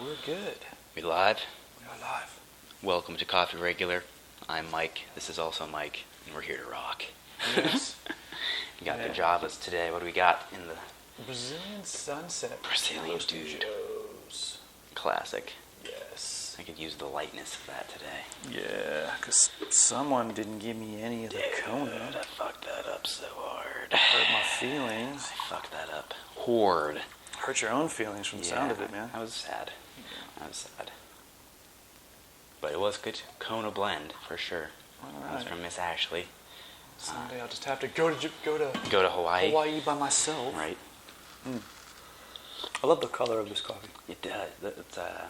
We're good. We live? We are live. Welcome to Coffee Regular. I'm Mike. This is also Mike, and we're here to rock. Yes. We got the Javas today. What do we got in the Brazilian sunset. Brazilian dude? Shows. Classic. Yes. I could use the lightness of that today. Yeah, because someone didn't give me any of the Kona. I fucked that up so hard. Hurt my feelings. I fucked that up. Horde. Hurt your own feelings from the sound of it, man. I was sad. But it was good Kona blend, for sure. That was from Miss Ashley. Someday I'll just have to go to Hawaii. Hawaii by myself. Right. I love the color of this coffee. It does. It's, how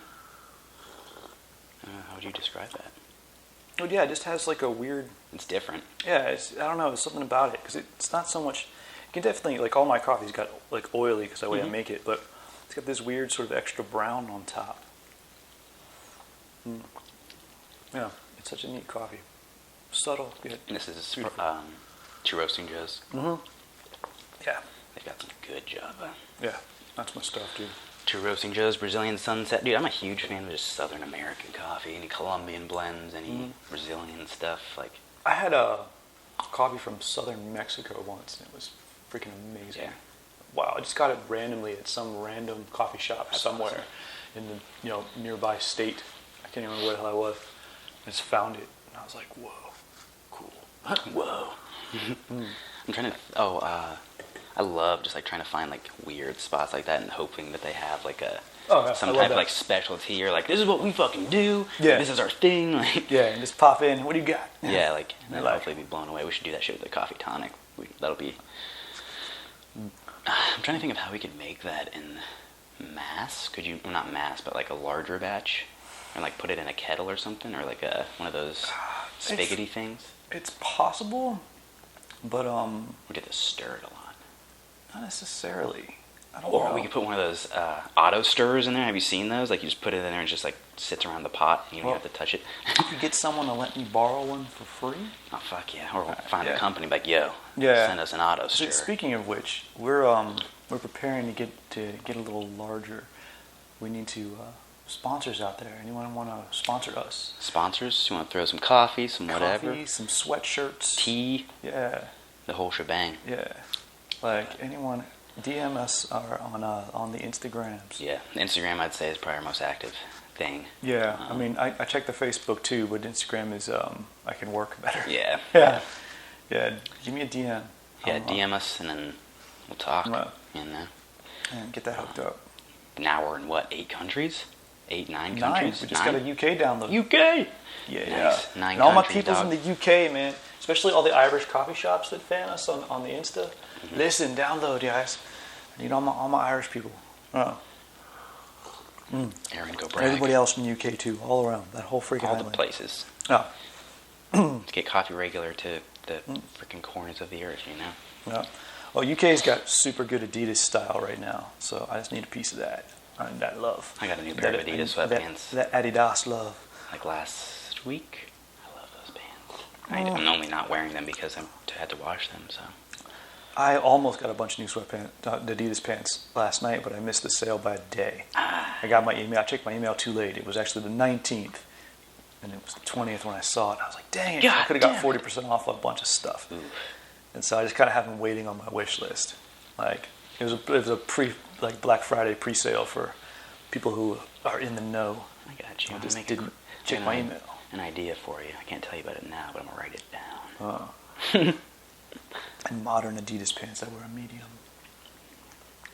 would you describe that? Oh yeah, it just has like a weird... It's different. Yeah, I don't know, there's something about it, because it's not so much... You can definitely, like all my coffee's got like oily, because the way I make it, but it's got this weird sort of extra brown on top. Yeah, it's such a neat coffee. Subtle, good. And this is Two Roasting Joes. Yeah. They've got some good Java. Yeah, that's my stuff, dude. Two Roasting Joes, Brazilian Sunset. Dude, I'm a huge fan of just Southern American coffee. Any Colombian blends, any Brazilian stuff. Like, I had a coffee from southern Mexico once, and it was freaking amazing. Yeah. Wow, I just got it randomly at some random coffee shop somewhere in the nearby state. I can't even remember where the hell I was. I just found it, and I was like, whoa, cool. whoa. I'm trying to... I love just like trying to find like weird spots like that and hoping that they have like some type of like specialty or like, this is what we fucking do. Yeah. This is our thing. Like, yeah, and just pop in. What do you got? Yeah, like, and then hopefully be blown away. We should do that shit with the coffee tonic. That'll be... I'm trying to think of how we could make that in mass. Could you... Well, not mass, but like a larger batch? Or like put it in a kettle or something? Or like one of those spiggity things? It's possible, but... We get to stir it a lot. Not necessarily. I don't Or know. we could put one of those auto stirrers in there. Have you seen those? Like you just put it in there and it just like sits around the pot. You don't have to touch it. You could get someone to let me borrow one for free. Oh fuck yeah! Or we'll find a company like, yo, Yeah. send us an auto stirrer. Speaking of which, we're preparing to get a little larger. We need to sponsors out there. Anyone want to sponsor us? Sponsors? You want to throw some coffee, some whatever? Coffee, some sweatshirts, tea. Yeah. The whole shebang. Yeah. Like anyone, DM us on the Instagrams. Yeah, Instagram I'd say is probably our most active thing. Yeah, I mean I check the Facebook too, but Instagram is I can work better. Yeah. Yeah. Yeah. Give me a DM. Yeah, DM us and then we'll talk. And get that hooked up. Now we're in what? 8 countries? 8, 9 9. countries? We just got a UK download. UK. Yeah. Nice. Yeah. 9 and all my countries, people's dog. in the UK, man. Especially all the Irish coffee shops that fan us on the Insta. Listen, download, guys. I need all my Irish people. Aaron, go brag. Everybody else from the UK too, all around that whole freaking all island. the places. Oh. To get coffee regular to the freaking corners of the earth, you know? Yeah. Well, UK's got super good Adidas style right now, so I just need a piece of that. That love. I got a new pair of Adidas sweatpants. That Adidas love. Like last week. I love those pants. I'm only not wearing them because I had to wash them, so... I almost got a bunch of new sweatpants, Adidas pants last night, but I missed the sale by a day. I got my email. I checked my email too late. It was actually the 19th, and it was the 20th when I saw it. I was like, dang it, I could have got 40% off a bunch of stuff. Oof. And so I just kind of have them waiting on my wish list. Like it was a Black Friday pre-sale for people who are in the know. I got you. I just didn't check my email. An idea for you. I can't tell you about it now, but I'm gonna write it down. And modern Adidas pants, I wear a medium.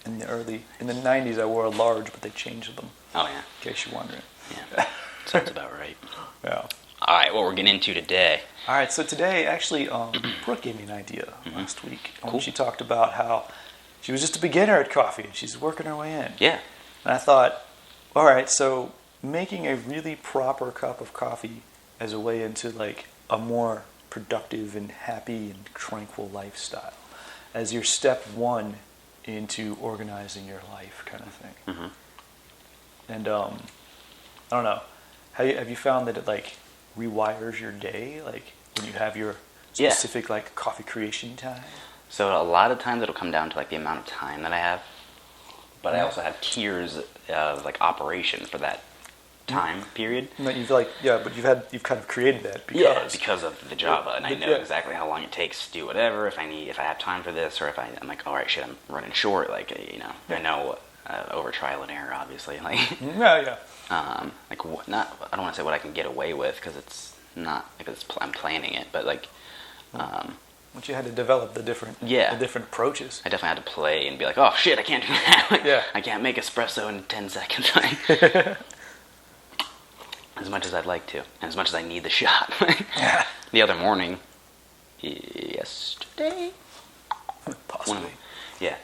In the 90s, I wore a large, but they changed them. Oh yeah. In case you're wondering. Yeah. Sounds about right. Yeah. All right, what we're getting into today. All right, so today, actually, Brooke gave me an idea last week. Cool. She talked about how she was just a beginner at coffee, and she's working her way in. Yeah. And I thought, all right, so making a really proper cup of coffee as a way into like a more productive and happy and tranquil lifestyle as your step one into organizing your life kind of thing. And I don't know, have you found that it like rewires your day, like when you have your specific like coffee creation time? So a lot of times it'll come down to like the amount of time that I have. but I also have tiers of like operation for that time period. No, but you've kind of created that because of the Java, and I know exactly how long it takes to do whatever. If I have time for this, or if I'm like, all right, shit, I'm running short. Like, I know over trial and error, obviously. Like, I don't want to say what I can get away with because it's not because I'm planning it, but like. But you had to develop the different approaches. I definitely had to play and be like, oh shit, I can't do that. Like, I can't make espresso in 10 seconds. As much as I'd like to, and as much as I need the shot. The other morning, yesterday, possibly, the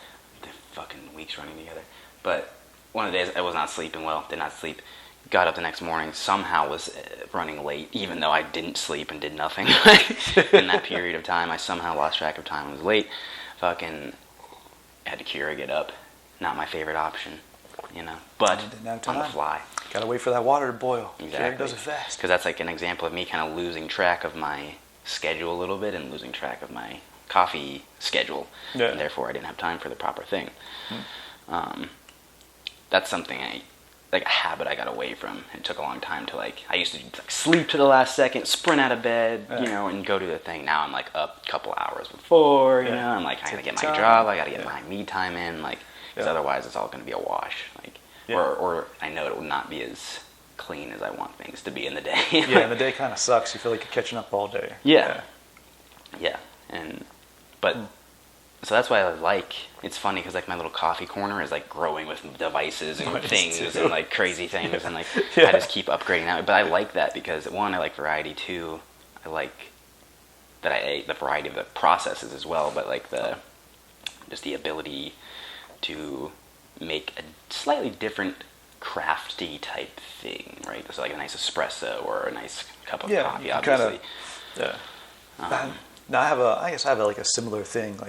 fucking weeks running together. But one of the days I was not sleeping well, did not sleep. Got up the next morning, somehow was running late, even though I didn't sleep and did nothing. In that period of time, I somehow lost track of time and was late. Fucking had to Keurig it up. Not my favorite option, but on the fly. Gotta wait for that water to boil. Exactly. Keurig does it fast. Because that's like an example of me kind of losing track of my schedule a little bit and losing track of my coffee schedule. Yeah. And therefore, I didn't have time for the proper thing. That's something a habit I got away from. It took a long time to I used to sleep to the last second, sprint out of bed, and go do the thing. Now I'm like up a couple hours before, I'm like, I gotta get my job, I gotta get my me time in, because otherwise it's all gonna be a wash. Or I know it will not be as clean as I want things to be in the day. And the day kind of sucks. You feel like you're catching up all day. So that's why it's funny because my little coffee corner is growing with devices and things and crazy things and I just keep upgrading that. But I like that because one, I like variety. Two, I like that the variety of the processes as well. But just the ability to make a slightly different crafty type thing, right? So a nice espresso or a nice cup of coffee, obviously. I guess I have a similar thing.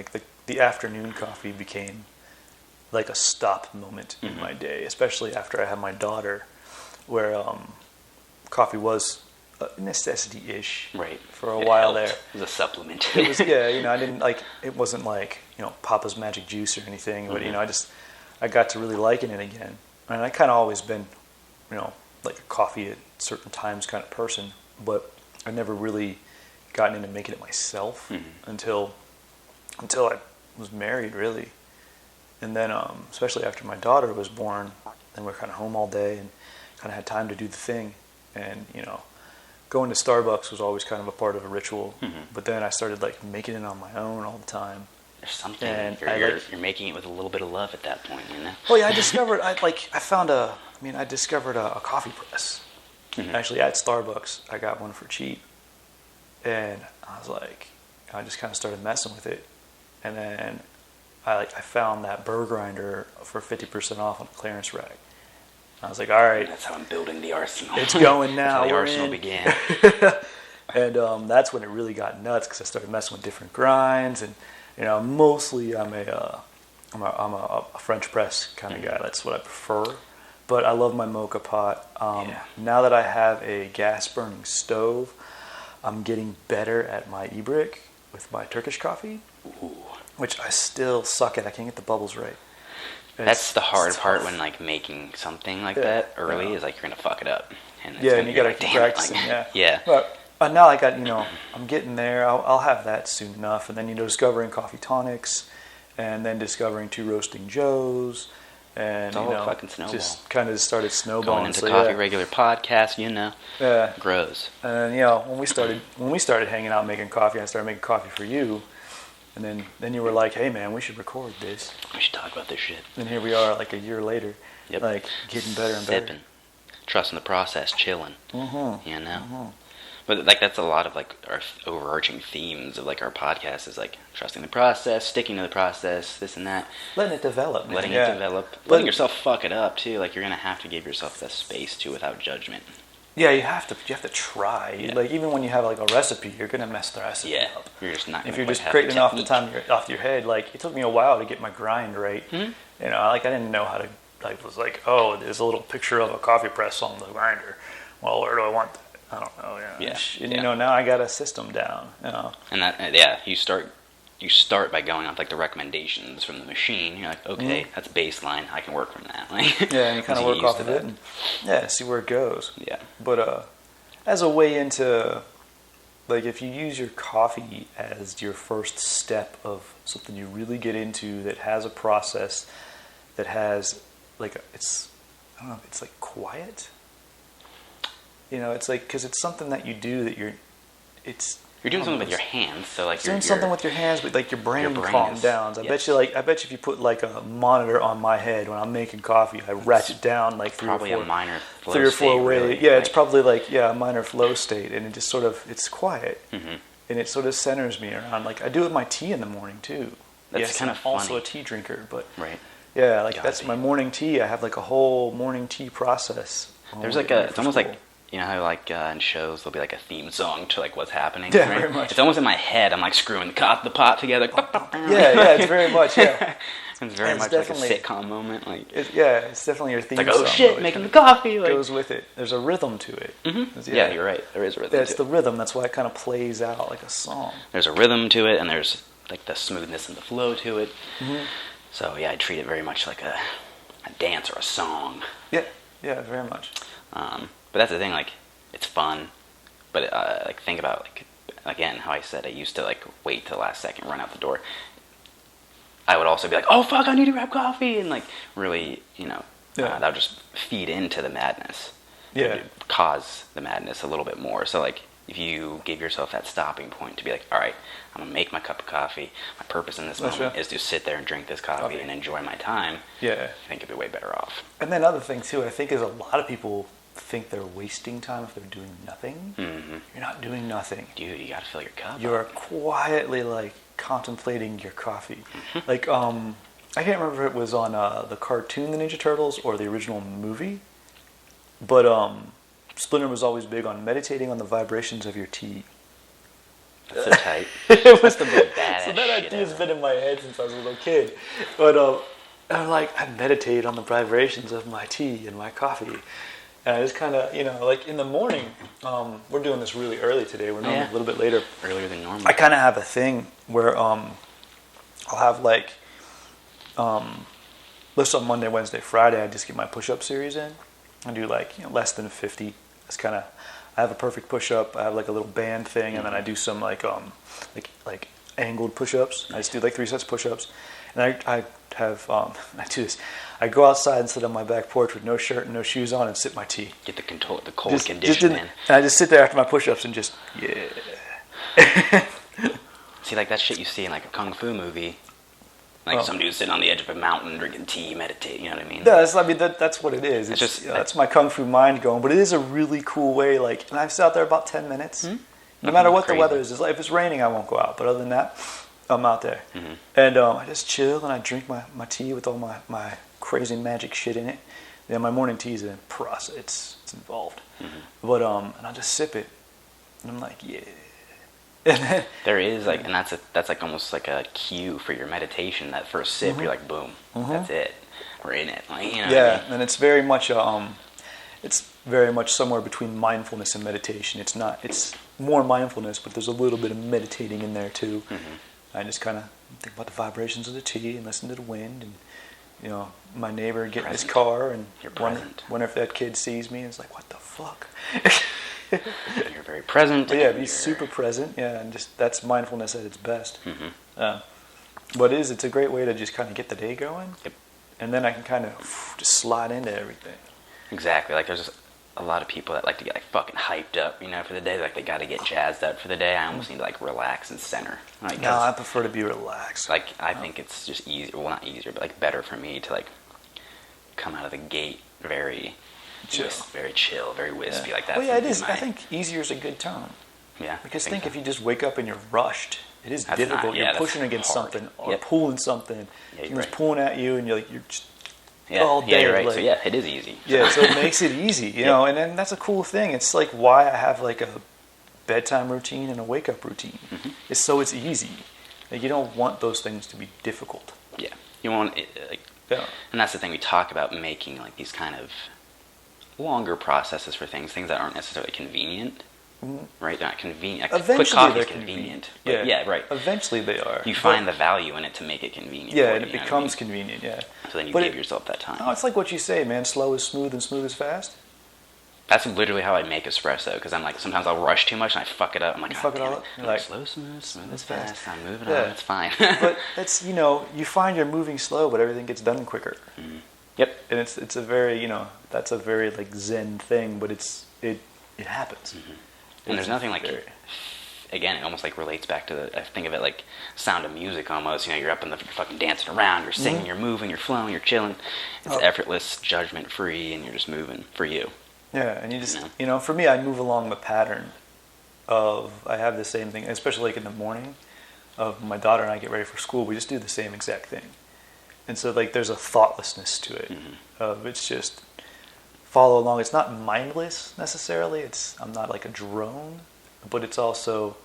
The afternoon coffee became a stop moment in my day, especially after I had my daughter, where coffee was a necessity-ish for a while there. It was a supplement. It was, I didn't it wasn't Papa's Magic Juice or anything, but I got to really liking it again. And I kind of always been, a coffee at certain times kind of person, but I never really gotten into making it myself until I was married, really. And then, especially after my daughter was born, and we're kind of home all day and kind of had time to do the thing. And, going to Starbucks was always kind of a part of a ritual. But then I started making it on my own all the time. There's something, and you're making it with a little bit of love at that point, Oh yeah, I discovered, I discovered a coffee press. Actually, at Starbucks, I got one for cheap. And I just kind of started messing with it. And then I found that burr grinder for 50% off on the clearance rack. I was like, all right. That's how I'm building the arsenal. It's going now. That's how the arsenal began. And that's when it really got nuts because I started messing with different grinds. And, mostly I'm a French press kind of guy. That's what I prefer. But I love my mocha pot. Now that I have a gas burning stove, I'm getting better at my e-brick with my Turkish coffee, which I still suck at. I can't get the bubbles right. That's the hard part when making something that early is you're gonna fuck it up. And and you gotta keep practicing. But now I got I'm getting there. I'll have that soon enough, and then discovering coffee tonics, and then discovering 2 Roasting Joes. And fucking snowball. Just kind of started snowballing. Going into coffee regular podcast, grows. And then when we started hanging out making coffee, I started making coffee for you, and then you were like, hey man, we should record this. We should talk about this shit. And here we are, a year later, getting better and better. Sipping, trusting the process, chilling. But that's a lot of our overarching themes of our podcast is trusting the process, sticking to the process, this and that. Letting it develop. Letting it develop. Letting yourself fuck it up too. You're gonna have to give yourself the space to without judgment. Yeah, you have to try. Yeah. Even when you have a recipe, you're gonna mess the recipe up. You're just not. If you're just creating off the time off your head, it took me a while to get my grind right. I didn't know how to. There's a little picture of a coffee press on the grinder. Well, where do I want that? I don't know. And now I got a system down. And that you you start by going off like the recommendations from the machine. You're like, okay, that's baseline. I can work from that. Like, yeah, and you kind of work off of it, and see where it goes. Yeah. But as a way into, like, if you use your coffee as your first step of something you really get into that has a process, that has like it's like quiet. You know, it's like, because it's something that you do that you're doing something with your hands, so like you're doing something with your hands, but like your brain calms down. I bet you if you put like a monitor on my head when I'm making coffee, I ratchet down like three or four ways. Yeah, it's probably like a minor flow state, and it just sort of, it's quiet, and it sort of centers me around. Like I do it with my tea in the morning too. That's kind of funny. Also a tea drinker, but right. Yeah, like that's my morning tea. I have like a whole morning tea process. There's like it's almost like, you know how like in shows there'll be like a theme song to like what's happening. Yeah, right? very much. It's almost in my head. I'm like screwing the pot together. Yeah, it's very much It's very much like a sitcom moment. Like it's definitely your theme song. It's like, oh shit, making the coffee. Like, goes with it. There's a rhythm to it. Mm-hmm. Yeah, you're right. There is a rhythm. It's the rhythm. That's why it kind of plays out like a song. There's a rhythm to it, and there's like the smoothness and the flow to it. Mm-hmm. So yeah, I treat it very much like a dance or a song. Yeah, very much. But that's the thing, like, it's fun, but like, think about, like, again, how I said I used to like wait till the last second, run out the door. I would also be like, oh fuck, I need to grab coffee, and like really, you know, that would just feed into the madness. Yeah, it would cause the madness a little bit more. So like, if you give yourself that stopping point to be like, all right, I'm gonna make my cup of coffee. My purpose in this moment is to sit there and drink this coffee and enjoy my time. Yeah, I think you'd be way better off. And then another thing too, I think, is a lot of people think they're wasting time if they're doing nothing. Mm-hmm. You're not doing nothing. Dude, you gotta fill your cup. You're quietly like contemplating your coffee. Like I can't remember if it was on the cartoon The Ninja Turtles or the original movie, but Splinter was always big on meditating on the vibrations of your tea. That's so tight. It was the most badass. So that idea's been in my head since I was a little kid. But I'm like, I meditate on the vibrations of my tea and my coffee. And I just kind of, you know, like in the morning, we're doing this really early today. We're normally a little bit later. Earlier than normal. I kind of have a thing where I'll have like, let's on Monday, Wednesday, Friday, I just get my push-up series in. I do like, you know, less than 50. It's kind of, I have a perfect push-up. I have like a little band thing, and then I do some like angled push-ups. I just do like 3 sets of push-ups, and I have I do this. I go outside and sit on my back porch with no shirt and no shoes on and sip my tea. Get the cold condition in. And I just sit there after my push-ups and just See, like that shit you see in like a kung fu movie. Like some dude sitting on the edge of a mountain drinking tea, meditating, you know what I mean? Yeah, that's what it is. It's just, that's my kung fu mind going, but it is a really cool way. Like, and I've sat out there about 10 minutes. Mm-hmm. No matter what the weather is. Like, if it's raining, I won't go out. But other than that, I'm out there. Mm-hmm. And I just chill and I drink my tea with all my crazy magic shit in it. Yeah, my morning tea is a process. It's involved. Mm-hmm. But and I just sip it, and I'm like, yeah. There is like, and that's like almost like a cue for your meditation. That first sip, you're like, boom, that's it. We're in it. Like, you know what I mean? And it's very much somewhere between mindfulness and meditation. It's more mindfulness, but there's a little bit of meditating in there too. Mm-hmm. I just kind of think about the vibrations of the tea and listen to the wind, and you know, my neighbor getting his car and wonder if that kid sees me and it's like, what the fuck. You're very present. But yeah, be super present. Yeah, and just that's mindfulness at its best. Mm-hmm. But it's a great way to just kind of get the day going. Yep. And then I can kind of just slide into everything. Exactly. Like there's a lot of people that like to get like fucking hyped up, you know, for the day. Like they got to get jazzed up for the day. I almost need to like relax and center. Like, no, I prefer to be relaxed. Like I think it's just easier. Well, not easier, but like better for me to like come out of the gate very chill, very wispy like that. Well, yeah, it is. I think easier is a good term. Yeah. Because think if you just wake up and you're rushed, it is difficult. You're pushing against something or pulling something. Yeah, someone's pulling at you, and you're just all day. Yeah, you're right. Like, so yeah, it is easy. Yeah, so it makes it easy, you know. And then that's a cool thing. It's like why I have like a bedtime routine and a wake up routine. Mm-hmm. It's so it's easy. Like you don't want those things to be difficult. Yeah, you want it, and that's the thing we talk about, making like these kind of longer processes for things that aren't necessarily convenient. right? They're not convenient. Eventually Quick coffee is they're convenient. Yeah, right. Eventually they are. You find the value in it to make it convenient. Yeah, for and you, it becomes convenient, yeah. So then you give yourself that time. No, it's like what you say, man. Slow is smooth and smooth is fast. That's literally how I make espresso, because I'm like, sometimes I'll rush too much and I fuck it up. I'm like, fuck it all up. You're like, slow, smooth is fast. I'm moving on. It's fine. But that's, you find you're moving slow, but everything gets done quicker. Mm-hmm. Yep. And it's a very, that's a very like Zen thing, but it happens. Mm-hmm. And there's nothing like, again, it almost like relates back to I think of it like Sound of Music almost. You're up you're fucking dancing around, you're singing, you're moving, you're flowing, you're chilling. It's effortless, judgment free, and you're just moving for you. Yeah, and you just, for me, I move along the pattern I have the same thing, especially like in the morning of my daughter and I get ready for school, we just do the same exact thing. And so like there's a thoughtlessness to it. It's just follow along. It's not mindless necessarily. I'm not like a drone, but it's also,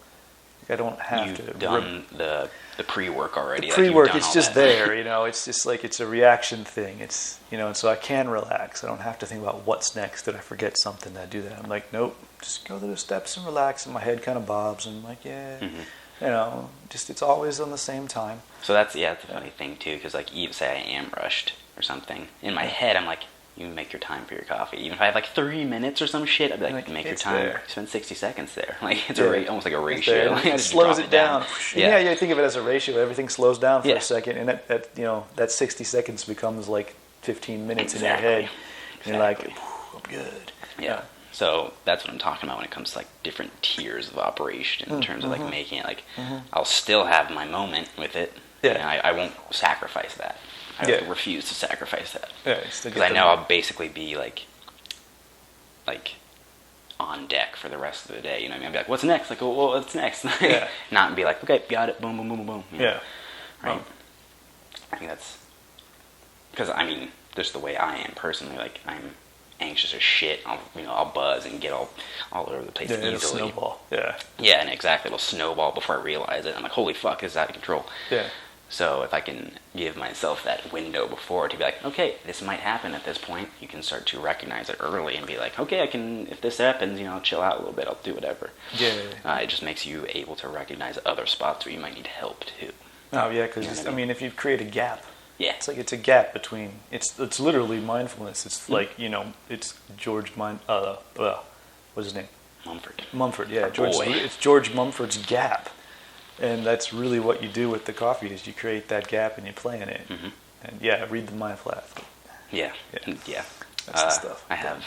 I don't have to. You've done the pre-work already. The pre-work, it's just there, it's just like, it's a reaction thing. It's, and so I can relax. I don't have to think about what's next. Did I forget something? Did I do that? I'm like, nope, just go through the steps and relax. And my head kind of bobs and I'm like, just, it's always on the same time. So that's a funny thing too, because like even say I am rushed or something, in my head I'm like, you make your time for your coffee. Even if I have like 3 minutes or some shit, I'd be like make your time. There. Spend 60 seconds there. Like it's almost like a ratio. Like, it slows it down. You think of it as a ratio. Everything slows down for a second, and that 60 seconds becomes like 15 minutes in your head. And you're like, I'm good. Yeah. So that's what I'm talking about when it comes to like different tiers of operation in terms of like making it. Like I'll still have my moment with it. Yeah. I won't sacrifice that. I refuse to sacrifice that. Yeah, because I know I'll basically be like on deck for the rest of the day. You know what I mean? I'll be like, what's next? Like, well, what's next? Not be like, okay, got it, boom, boom, boom, boom, boom. Yeah. Right. I think that's because just the way I am personally. Like, I'm anxious as shit. I'll buzz and get all over the place easily. It'll snowball. Yeah. Yeah, and exactly, it'll snowball before I realize it. I'm like, holy fuck, this is out of control. Yeah. So if I can give myself that window before to be like, okay, this might happen at this point, you can start to recognize it early and be like, okay, if this happens, I'll chill out a little bit, I'll do whatever. Yeah. It just makes you able to recognize other spots where you might need help too. Oh yeah, because if you create a gap, it's like it's a gap between. It's literally mindfulness. It's like it's George what's his name? Mumford. Yeah, it's George Mumford's gap. And that's really what you do with the coffee is you create that gap and you play in it. And read the Mindful Athlete. Yeah. That's the stuff. I have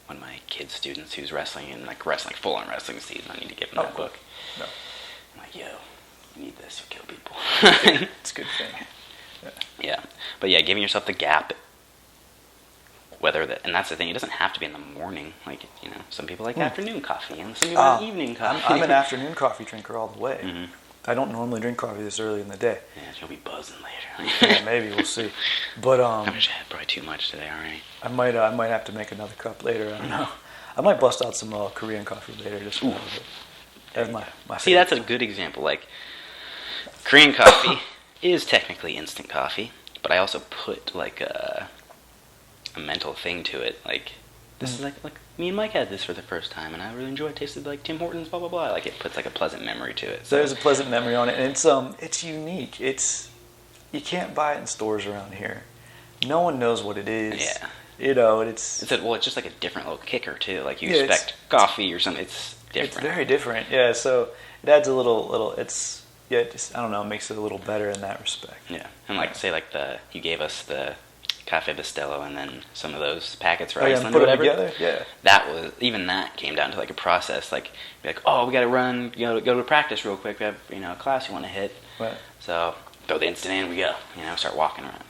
one of my kids' students who's wrestling in full on wrestling season. I need to give him that book. No. I'm like, yo, you need this, you kill people. It's a good thing. Yeah. But giving yourself the gap. And that's the thing, it doesn't have to be in the morning. Like, some people like afternoon coffee, and some people like evening coffee. I'm an afternoon coffee drinker all the way. I don't normally drink coffee this early in the day. Yeah, you'll be buzzing later. Maybe, we'll see. But I wish I had probably too much today already. I might have to make another cup later. I don't know. I might bust out some Korean coffee later. Just for a little bit. That's my See, that's a good example. Like, Korean coffee is technically instant coffee, but I also put like a mental thing to it. Like, this is like me and Mike had this for the first time, and I really enjoyed it. It tasted like Tim Hortons, blah blah blah. Like, it puts like a pleasant memory to it. So there's a pleasant memory on it, and it's unique. You can't buy it in stores around here. No one knows what it is. Yeah. It's just like a different little kicker too. Like, you expect coffee or something. It's different. It's very different. Yeah. So it adds a little. It's I don't know. It makes it a little better in that respect. Yeah. And you gave us the Cafe Bustello and then some of those packets for Iceland put or whatever. It together? Yeah. That came down to like a process. Like, be like, oh, we got to run, go to practice real quick. We have, a class you want to hit. Right. So throw the instant in, we go. Start walking around.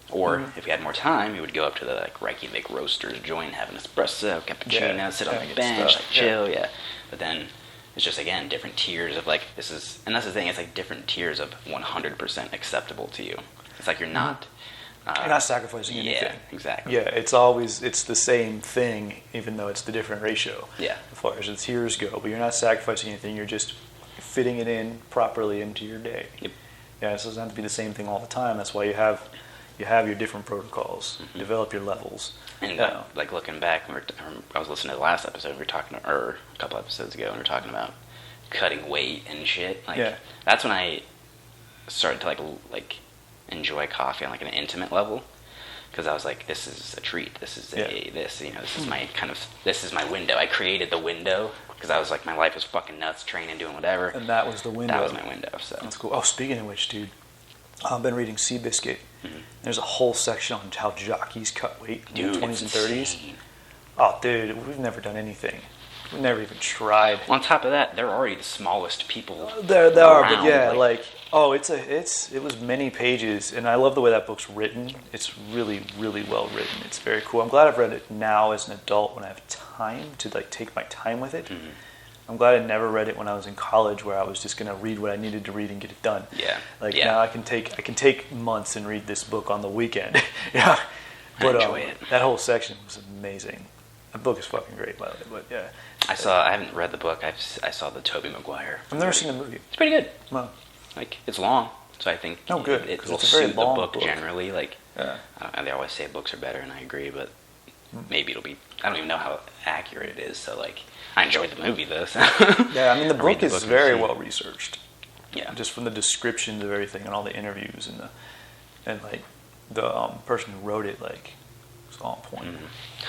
Or if we had more time, we would go up to the Reykjavik Roasters joint, have an espresso, cappuccino, sit on the bench, chill. Yeah. But then it's just, again, different tiers of like, and that's the thing. It's like different tiers of 100% acceptable to you. It's like you're not. You're not sacrificing anything. Yeah, exactly. Yeah, it's the same thing, even though it's the different ratio. Yeah. As far as the tiers go, but you're not sacrificing anything. You're just fitting it in properly into your day. Yep. Yeah, so it doesn't have to be the same thing all the time. That's why you have You have your different protocols. Develop your levels. And like looking back, I was listening to the last episode. We were talking, or a couple episodes ago, and we were talking about cutting weight and shit. Like that's when I started to like enjoy coffee on like an intimate level, because I was like, this is a treat. This is this is my this is my window. I created the window because I was like, my life was fucking nuts, training, doing whatever. And that was the window. That was my window. So that's cool. Oh, speaking of which, dude, I've been reading Seabiscuit. There's a whole section on how jockeys cut weight in the 20s and 30s. Oh, dude, we've never done anything. We've never even tried. On top of that, they're already the smallest people. They are, but yeah, it was many pages, and I love the way that book's written. It's really, really well written. It's very cool. I'm glad I've read it now as an adult when I have time to like take my time with it. I'm glad I never read it when I was in college, where I was just gonna read what I needed to read and get it done. Now I can take months and read this book on the weekend. Yeah, but I enjoy it. That whole section was amazing. That book is fucking great, by the way. But yeah, I haven't read the book. I saw the Tobey Maguire. I've never seen the movie. It's pretty good. Wow. Like it's long, so I think good. It will it's a very suit the long book generally. Like yeah. They always say books are better, and I agree, but maybe it'll be. I don't even know how accurate it is. So like, I enjoyed the movie though. So. Yeah, I mean the book is very well researched. Yeah, just from the descriptions of everything and all the interviews and the person who wrote it was on point.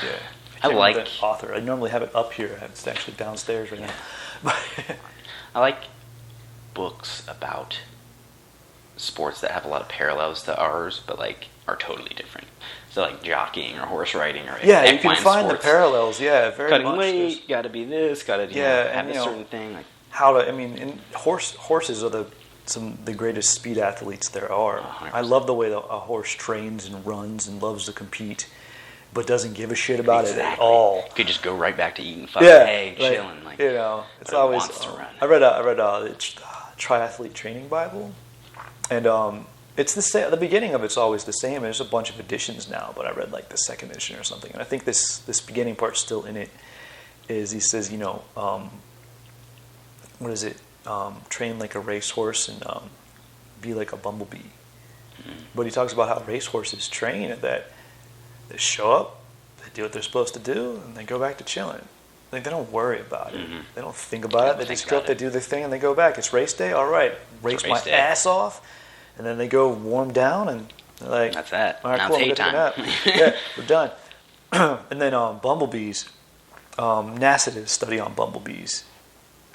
Yeah. I like the author. I normally have it up here. It's actually downstairs right now. I like books about sports that have a lot of parallels to ours, but like are totally different. So like jockeying or horse riding or you can find the parallels. Yeah, very cutting much. Cutting weight, got to be this, got to have a certain thing. Like horses are some of the greatest speed athletes there are. 100%. I love the way a horse trains and runs and loves to compete, but doesn't give a shit about it at all. You could just go right back to eating fucking egg, chilling. It's always. I read a triathlete training Bible, and it's the same. The beginning of it's always the same. There's a bunch of editions now, but I read like the second edition or something, and I think this beginning part's still in it. Is he says what is it? Train like a racehorse and be like a bumblebee. But he talks about how racehorses train and that they show up, they do what they're supposed to do, and they go back to chilling. Like they don't worry about it. They don't think about it. They just go up, they do their thing, and they go back. It's race day. All right, race my ass off, and then they go warm down, and they're like, that's that. All right, now cool, it's time. Yeah, we're done. And then bumblebees. NASA did a study on bumblebees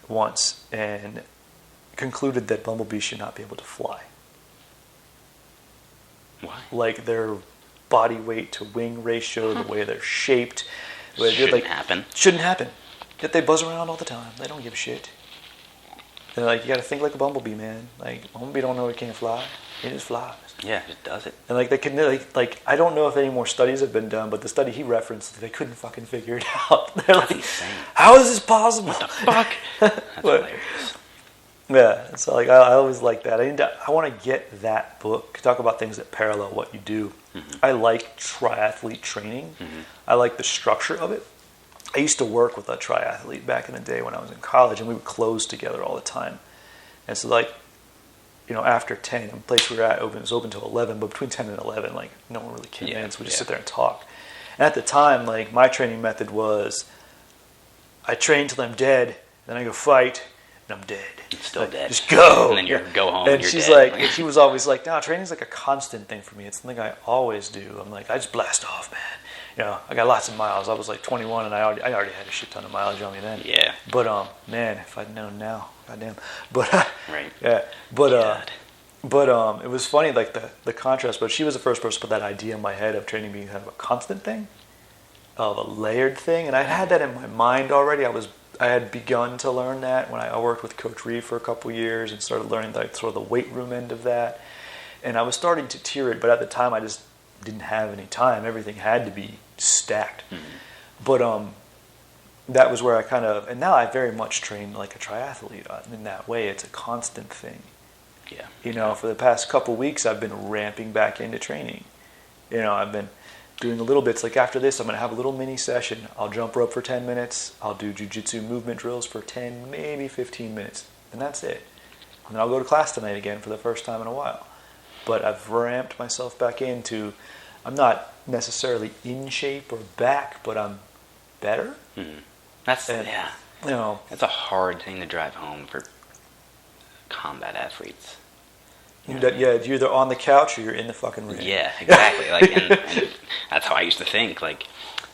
once and concluded that bumblebees should not be able to fly. Why? Like their body weight to wing ratio, the way they're shaped. Shouldn't happen. Shouldn't happen. Yet they buzz around all the time. They don't give a shit. They're like, you gotta think like a bumblebee, man. Like, bumblebee don't know it can't fly. It just flies. Yeah, it does it. And like they can, like I don't know if any more studies have been done, but the study he referenced, they couldn't fucking figure it out. They're That's like, insane. how is this possible? What the fuck? That's hilarious. Yeah, so like I always like that. I want to get that book. Talk about things that parallel what you do. I like triathlete training. I like the structure of it. I used to work with a triathlete back in the day when I was in college, and we would close together all the time. And so like, after 10, the place we were at was open till 11, but between 10 and 11, like no one really came in, so we just sit there and talk. And at the time, like my training method was, I train till I'm dead, then I go fight, and I'm dead. It's still dead. Just go. And then you go home and you're she's dead. And she was always like, no, training's like a constant thing for me. It's something I always do. I'm like, I just blast off, man. I got lots of miles. I was like 21, and I already had a shit ton of mileage on me then. Yeah. But man, if I'd known now, goddamn. But right. Yeah. But it was funny, like the contrast. But she was the first person to put that idea in my head of training being kind of a constant thing, of a layered thing, and I had that in my mind already. I had begun to learn that when I worked with Coach Reeve for a couple years and started learning like sort of the weight room end of that, and I was starting to tier it. But at the time, I just didn't have any time. Everything had to be stacked. But that was where I kind of, and now I very much train like a triathlete in that way. It's a constant thing. Yeah. For the past couple weeks, I've been ramping back into training. I've been doing a little bits. Like after this, I'm going to have a little mini session. I'll jump rope for 10 minutes. I'll do jiu-jitsu movement drills for 10, maybe 15 minutes. And that's it. And then I'll go to class tonight again for the first time in a while. but I've ramped myself back into. I'm not necessarily in shape or back, but I'm better. Mm-hmm. It's a hard thing to drive home for combat athletes. You're either on the couch or you're in the fucking ring. Yeah, exactly. Like, and that's how I used to think. Like,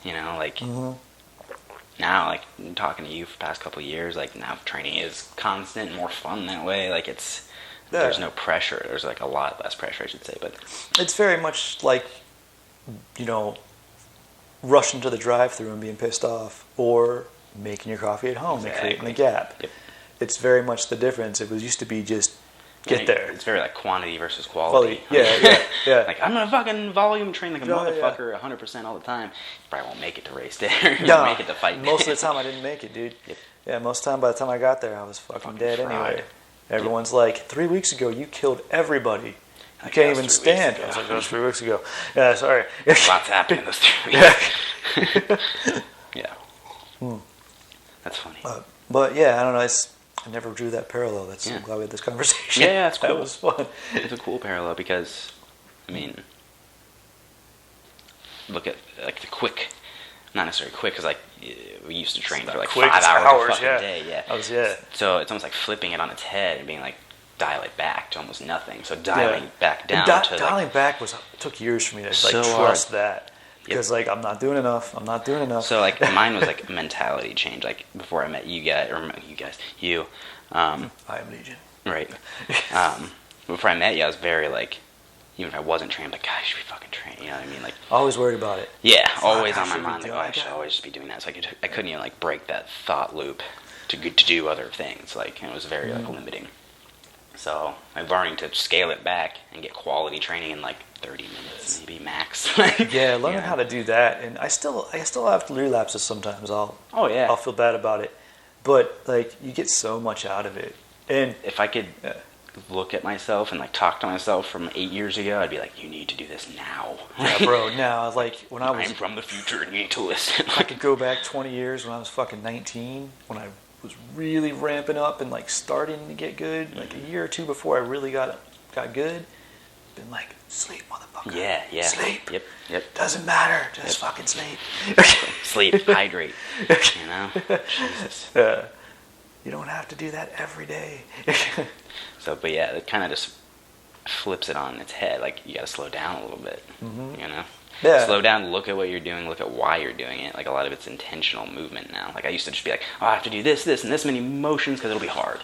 mm-hmm. Now, like, talking to you for the past couple of years, like, now training is constant and more fun that way. Like, there's no pressure. There's, like, a lot less pressure, I should say. But it's very much like, rushing to the drive-thru and being pissed off, or making your coffee at home and creating the gap. Yep. It's very much the difference. It used to be just get there. It's very like quantity versus quality. Yeah. Like, I'm gonna fucking volume train like a motherfucker 100% all the time. You probably won't make it to race day. You won't make it to fight day. Most of the time I didn't make it, dude. Yep. Yeah, most of the time by the time I got there I was fucking dead fried. anyway. Everyone's like, 3 weeks ago you killed everybody. You can't even stand. I was like, that was 3 weeks ago. Yeah, sorry. Lots happened in those 3 weeks. Yeah. That's funny. But yeah, I don't know. I never drew that parallel. I'm glad we had this conversation. Yeah, it's cool. That was fun. It's a cool parallel because, I mean, look at like the quick, not necessarily quick, because like we used to train for like 5 hours a fucking day. Yeah. So it's almost like flipping it on its head and being like, dial it back to almost nothing. So dialing back down to dialing back took years for me to trust that. Because I'm not doing enough. So like mine was like a mentality change. Like before I met you guys, you. I am Legion. Right. Before I met you, I was very like, even if I wasn't trained, like, God, I should be fucking trained. You know what I mean? Like, always worried about it. Yeah, always on my mind. Like, I should always just be doing that. So I couldn't even like break that thought loop to do other things. Like, and it was very like limiting. So I'm learning to scale it back and get quality training in like 30 minutes, maybe max. Learning how to do that, and I still have relapses sometimes. I'll feel bad about it, but like you get so much out of it. And if I could look at myself and like talk to myself from 8 years ago, I'd be like, you need to do this now. Yeah, bro. Now, like when I'm from the future and you need to listen. I could go back 20 years when I was fucking 19, when I was really ramping up and like starting to get good, like a year or two before I really got good. Been like, sleep, motherfucker. Yeah. Sleep. Yep. Doesn't matter. Just fucking sleep. Sleep. Hydrate. You know? Jesus. You don't have to do that every day. But yeah, it kind of just flips it on its head. Like, you got to slow down a little bit. Mm-hmm. You know? Yeah. Slow down, look at what you're doing, look at why you're doing it. Like, a lot of it's intentional movement now. Like, I used to just be like, oh, I have to do this, and this many motions because it'll be hard.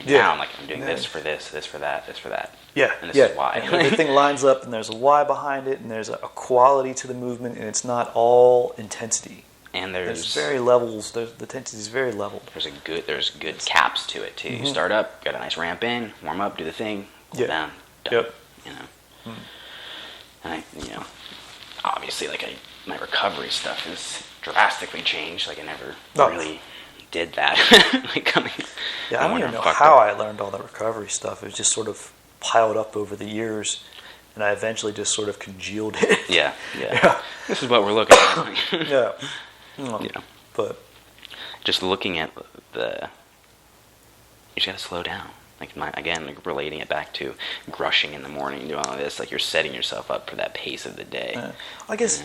Now I'm like, I'm doing this for this for that, this for that. Yeah. And this is why. And everything lines up, and there's a why behind it, and there's a quality to the movement, and it's not all intensity. And there's very levels. The intensity is very leveled. There's good caps to it too. Mm-hmm. You start up, got a nice ramp in, warm up, do the thing, cool down, done. Yep. You know. And obviously, like my recovery stuff has drastically changed. Like I never really did that. I don't even know how I learned all that recovery stuff. It was just sort of piled up over the years, and I eventually just sort of congealed it. Yeah. This is what we're looking at. Yeah. But just looking at you just gotta slow down. Like relating it back to grushing in the morning, doing all this, like you're setting yourself up for that pace of the day. I guess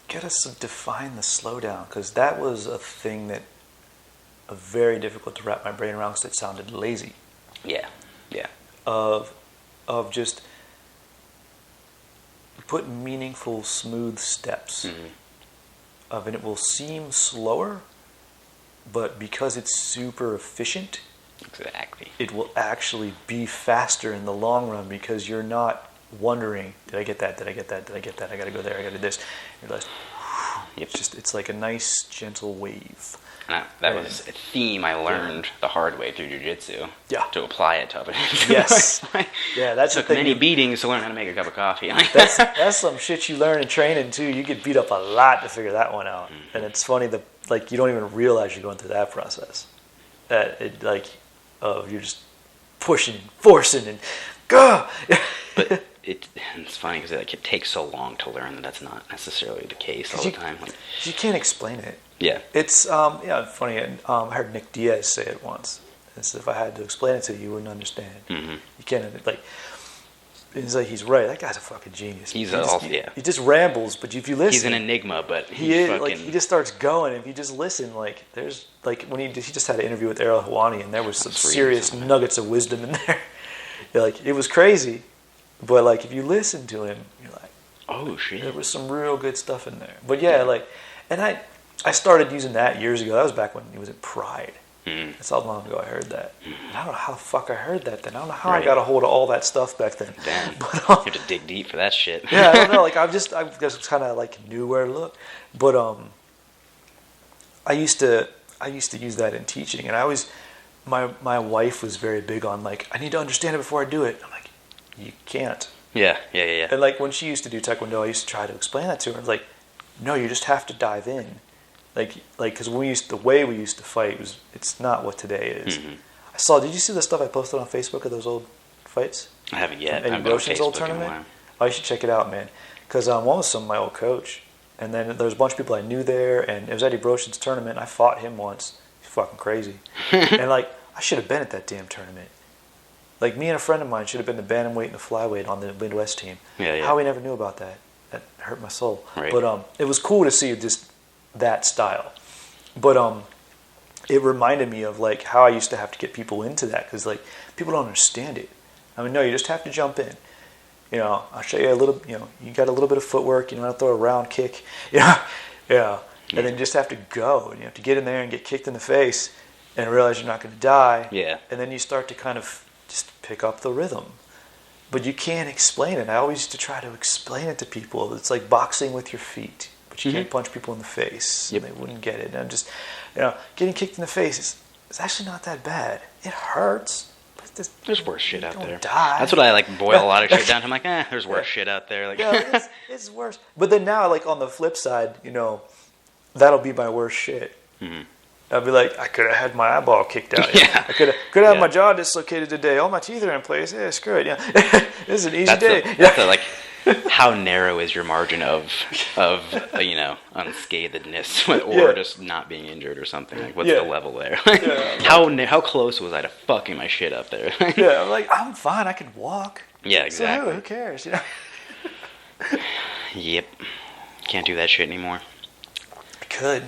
get us to define the slowdown, because that was a thing that very difficult to wrap my brain around because it sounded lazy. Yeah. Of just put meaningful, smooth steps. Mm-hmm. And it will seem slower, but because it's super efficient, exactly, it will actually be faster in the long run because you're not wondering, did I get that? Did I get that? Did I get that? I got to go there. I got to do this. You're like, it's like a nice, gentle wave. That was a theme I learned the hard way through jiu-jitsu. Yeah. To apply it to other things. Yes. That took many beatings to learn how to make a cup of coffee. That's some shit you learn in training too. You get beat up a lot to figure that one out. Mm-hmm. And it's funny that you don't even realize you're going through that process. That you're just pushing and forcing and go. But it's funny because it takes so long to learn that that's not necessarily the case all the time. You can't explain it. Yeah. It's funny. I heard Nick Diaz say it once. It's if I had to explain it to you, you wouldn't understand. Mm-hmm. You can't he's like, he's right. That guy's a fucking genius. He just rambles, but if you listen, he's an enigma. But he is like, he just starts going. If you just listen, like there's like when he just had an interview with Errol Hawani, and there was some serious nuggets of wisdom in there. Like it was crazy, but like if you listen to him, you're like, oh shit, there was some real good stuff in there. But yeah, like, and I started using that years ago. That was back when he was at Pride. That's how long ago I heard that. I don't know how the fuck I heard that then. I don't know how I got a hold of all that stuff back then. Damn. But, you have to dig deep for that shit. Yeah, I don't know. Like I just kind of like knew where to look. But I used to use that in teaching, and I always my wife was very big on like, I need to understand it before I do it. I'm like, you can't. Yeah. And like when she used to do Taekwondo, I used to try to explain that to her. I was like, no, you just have to dive in. Like, because the way we used to fight it's not what today is. Mm-hmm. Did you see the stuff I posted on Facebook of those old fights? I haven't yet. Eddie Brochen's old tournament? Oh, you should check it out, man. Because one was some of my old coach, and then there was a bunch of people I knew there, and it was Eddie Brochen's tournament, and I fought him once. He's fucking crazy. And like, I should have been at that damn tournament. Like, me and a friend of mine should have been the bantamweight and the flyweight on the Midwest team. Yeah. How we never knew about that. That hurt my soul. Right. But it was cool to see just that style. But it reminded me of like how I used to have to get people into that, because like people don't understand it. I mean, no, you just have to jump in. You know, I'll show you a little. You know, you got a little bit of footwork. You know how to throw a round kick. Yeah. And then you just have to go, and you have to get in there and get kicked in the face, and realize you're not going to die. Yeah. And then you start to kind of just pick up the rhythm. But you can't explain it. I always used to try to explain it to people. It's like boxing with your feet. But you can't punch people in the face. Yep. And they wouldn't get it. And I'm just, getting kicked in the face is actually not that bad. It hurts. But there's worse shit out there. Die. That's what I like boil a lot of shit down to. I'm like, there's worse shit out there. Like, yeah, it's worse. But then now, like on the flip side, that'll be my worst shit. Mm-hmm. I'll be like, I could have had my eyeball kicked out. Yeah. I could have had my jaw dislocated today. All my teeth are in place. Yeah, screw it. Yeah. This is an easy day. Like, how narrow is your margin of unscathedness or just not being injured or something? Like, what's the level there? How close was I to fucking my shit up there? Yeah, I'm like, I'm fine. I can walk. Yeah, exactly. So who cares? Yep. Can't do that shit anymore. I could.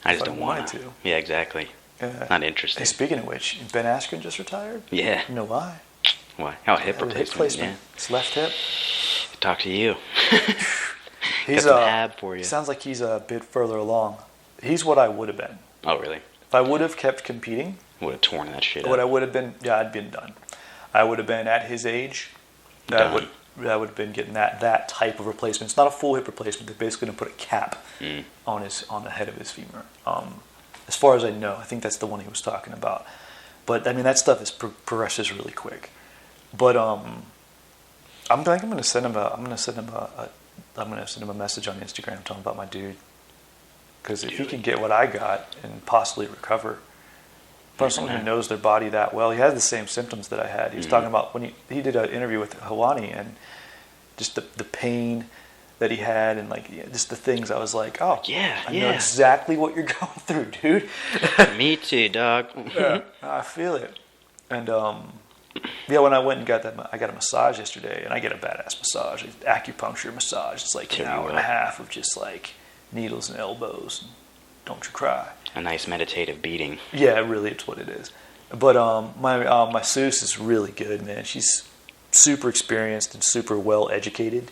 I just don't want to. Yeah, exactly. Not interested. Hey, speaking of which, Ben Askren just retired? Yeah. You know why? Why? Hip replacement. Yeah. It's left hip. Talk to you. He's got some ab for you. Sounds like he's a bit further along. He's what I would have been. Oh, really? If I would have kept competing, would have torn that shit up. What I would have been, I'd been done. I would have been at his age. I would have been getting that type of replacement. It's not a full hip replacement. They're basically going to put a cap on the head of his femur. As far as I know, I think that's the one he was talking about. But I mean, that stuff progresses really quick. But I'm going to send him a message on Instagram telling him about my dude. Because if he can get what I got and possibly recover, from someone who knows their body that well, he has the same symptoms that I had. He was talking about when he did an interview with Hawani, and just the pain that he had, and like just the things. I was like, I know exactly what you're going through, dude. Me too, dog. Yeah, I feel it. And when I went and I got a massage yesterday, and I get a badass massage, acupuncture massage. It's like an hour and a half of just like needles and elbows. And don't you cry. A nice meditative beating. Yeah, really, it's what it is. But my masseuse is really good, man. She's super experienced and super well educated.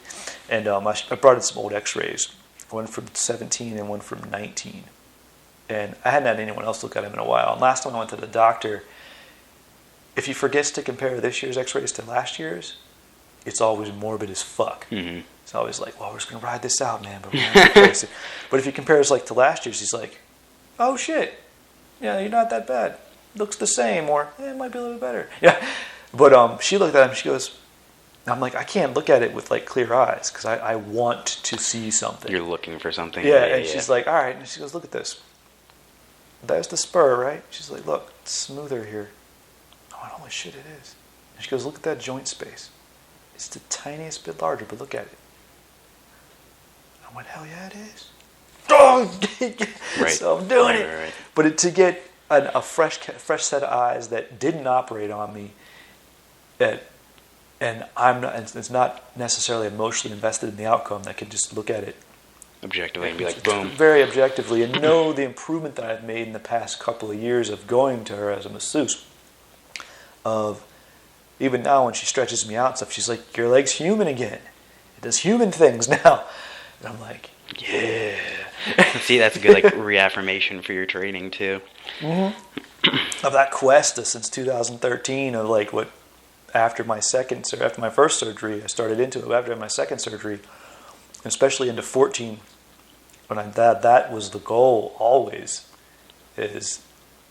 And I brought in some old X-rays, one from 17 and one from 19. And I hadn't had anyone else look at them in a while. And last time I went to the doctor, if he forgets to compare this year's X-rays to last year's, it's always morbid as fuck. Mm-hmm. It's always like, well, we're just gonna ride this out, man, but we're gonna replace it. But if he compares like to last year's, he's like, oh shit, yeah, you're not that bad. Looks the same, or it might be a little bit better. Yeah, but she looked at him. She goes, I'm like, I can't look at it with like clear eyes because I want to see something. You're looking for something. Yeah, and she's like, all right, and she goes, look at this. That's the spur, right? She's like, look, it's smoother here. Oh, holy shit, it is. And she goes, look at that joint space. It's the tiniest bit larger, but look at it. I went, hell yeah, it is. Oh, right. So I'm doing it. Right. But to get a fresh set of eyes that didn't operate on me at and I'm not. It's not necessarily emotionally invested in the outcome. That can just look at it objectively and be like, boom. Very objectively, and know the improvement that I've made in the past couple of years of going to her as a masseuse. Of even now when she stretches me out and stuff, she's like, your leg's human again. It does human things now. And I'm like, yeah. See, that's a good like reaffirmation for your training too. Of that quest since 2013 of like what after my first surgery I started into it. After my second surgery, especially into 14, when that was the goal always, is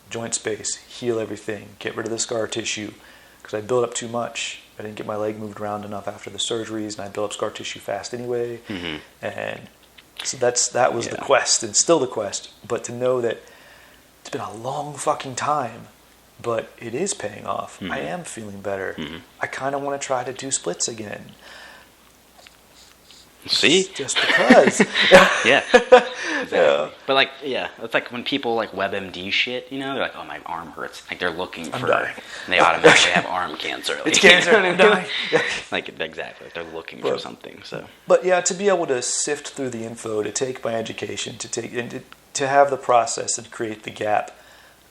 joint space, heal everything, get rid of the scar tissue, because I built up too much. I didn't get my leg moved around enough after the surgeries, and I built up scar tissue fast anyway. And so that was the quest, and still the quest. But to know that it's been a long fucking time, but it is paying off. I am feeling better. I kind of want to try to do splits again. See? Just because. Yeah. Exactly. Yeah. But like, yeah, it's like when people like WebMD shit, you know, they're like, oh, my arm hurts. Like they're looking for, and they automatically have arm cancer. Like, it's cancer. You know, I'm dying. Like exactly, like they're looking for something. So. But yeah, to be able to sift through the info, to take my education, to have the process and create the gap